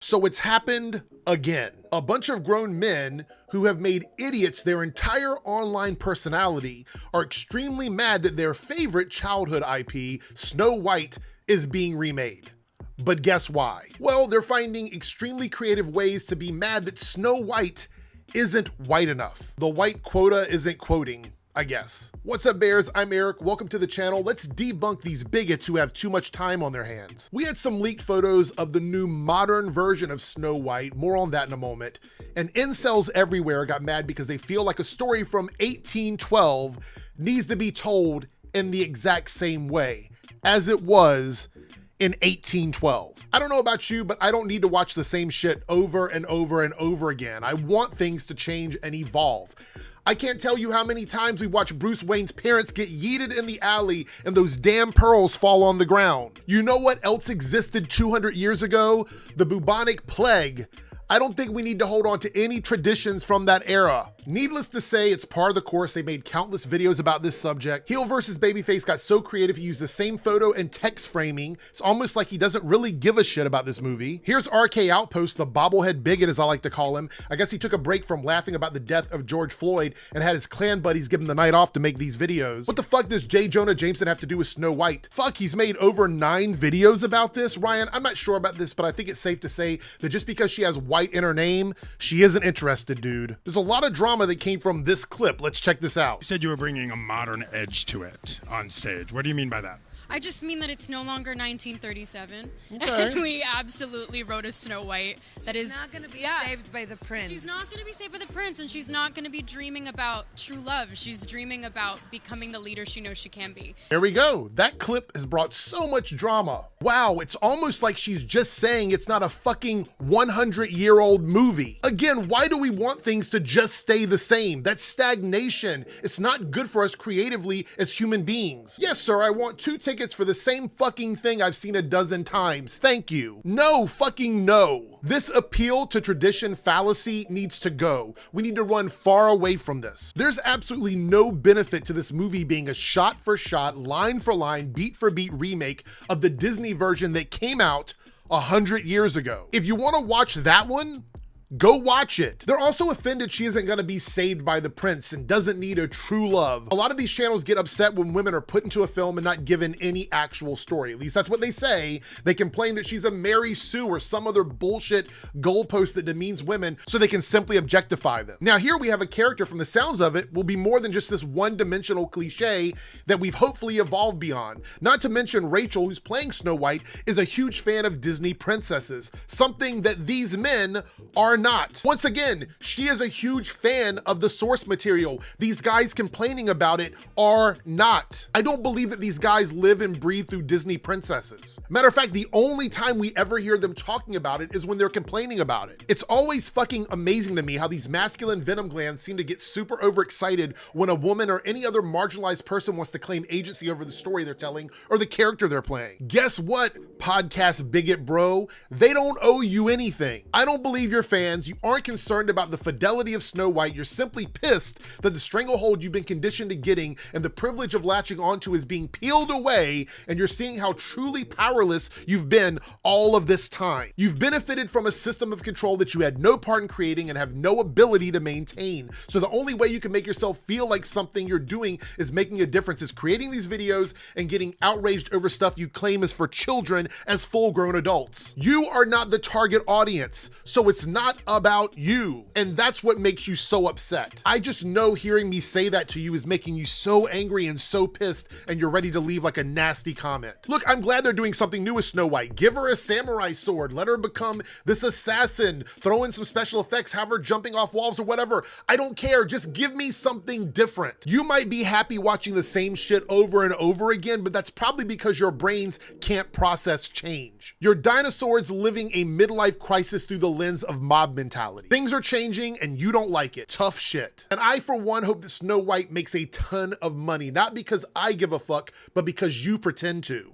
So it's happened again. A bunch of grown men who have made idiots their entire online personality are extremely mad that their favorite childhood IP, Snow White, is being remade. But guess why? Well, they're finding extremely creative ways to be mad that Snow White isn't white enough. The white quota isn't quoting, I guess. What's up, Bears? I'm Eric. Welcome to the channel. Let's debunk these bigots who have too much time on their hands. We had some leaked photos of the new modern version of Snow White. More on that in a moment. And incels everywhere got mad because they feel like a story from 1812 needs to be told in the exact same way as it was in 1812. I don't know about you, but I don't need to watch the same shit over and over and over again. I want things to change and evolve. I can't tell you how many times we watch Bruce Wayne's parents get yeeted in the alley and those damn pearls fall on the ground. You know what else existed 200 years ago? The bubonic plague. I don't think we need to hold on to any traditions from that era. Needless to say, it's par of the course. They made countless videos about this subject. Heel versus Babyface got so creative, he used the same photo and text framing. It's almost like he doesn't really give a shit about this movie. Here's RK Outpost, the bobblehead bigot as I like to call him. I guess he took a break from laughing about the death of George Floyd and had his clan buddies give him the night off to make these videos. What the fuck does J. Jonah Jameson have to do with Snow White? Fuck, he's made over 9 videos about this. Ryan, I'm not sure about this, but I think it's safe to say that just because she has white in her name, she isn't interested, dude. There's a lot of drama that came from this clip. Let's check this out. You said you were bringing a modern edge to it on stage. What do you mean by that? I just mean that it's no longer 1937. Okay. And we absolutely wrote a Snow White that is not going to be saved by the prince. She's not going to be saved by the prince, and she's not going to be dreaming about true love. She's dreaming about becoming the leader she knows she can be. There we go. That clip has brought so much drama. Wow, it's almost like she's just saying it's not a fucking 100-year-old movie. Again, why do we want things to just stay the same? That's stagnation. It's not good for us creatively as human beings. Yes, sir, I want 2 tickets for the same fucking thing I've seen a dozen times. Thank you. No fucking no. This appeal to tradition fallacy needs to go. We need to run far away from this. There's absolutely no benefit to this movie being a shot for shot, line for line, beat for beat remake of the Disney version that came out 100 years ago. If you want to watch that one, go watch it. They're also offended she isn't gonna be saved by the prince and doesn't need a true love. A lot of these channels get upset when women are put into a film and not given any actual story. At least that's what they say. They complain that she's a Mary Sue or some other bullshit goalpost that demeans women so they can simply objectify them. Now here we have a character, from the sounds of it, will be more than just this one-dimensional cliche that we've hopefully evolved beyond. Not to mention Rachel, who's playing Snow White, is a huge fan of Disney princesses, something that these men are not. Once again, she is a huge fan of the source material. These guys complaining about it are not. I don't believe that these guys live and breathe through Disney princesses. Matter of fact, the only time we ever hear them talking about it is when they're complaining about it. It's always fucking amazing to me how these masculine venom glands seem to get super overexcited when a woman or any other marginalized person wants to claim agency over the story they're telling or the character they're playing. Guess what, podcast bigot bro? They don't owe you anything. I don't believe you're fans. You aren't concerned about the fidelity of Snow White. You're simply pissed that the stranglehold you've been conditioned to getting and the privilege of latching onto is being peeled away, and you're seeing how truly powerless you've been all of this time. You've benefited from a system of control that you had no part in creating and have no ability to maintain. So the only way you can make yourself feel like something you're doing is making a difference is creating these videos and getting outraged over stuff you claim is for children as full-grown adults. You are not the target audience, so it's not about you. And that's what makes you so upset. I just know hearing me say that to you is making you so angry and so pissed, and you're ready to leave like a nasty comment. Look, I'm glad they're doing something new with Snow White. Give her a samurai sword, let her become this assassin, throw in some special effects, have her jumping off walls or whatever. I don't care, just give me something different. You might be happy watching the same shit over and over again, but that's probably because your brains can't process change. Your dinosaurs living a midlife crisis through the lens of mob mentality. Things are changing and you don't like it. Tough shit. And I, for one, hope that Snow White makes a ton of money, not because I give a fuck, but because you pretend to.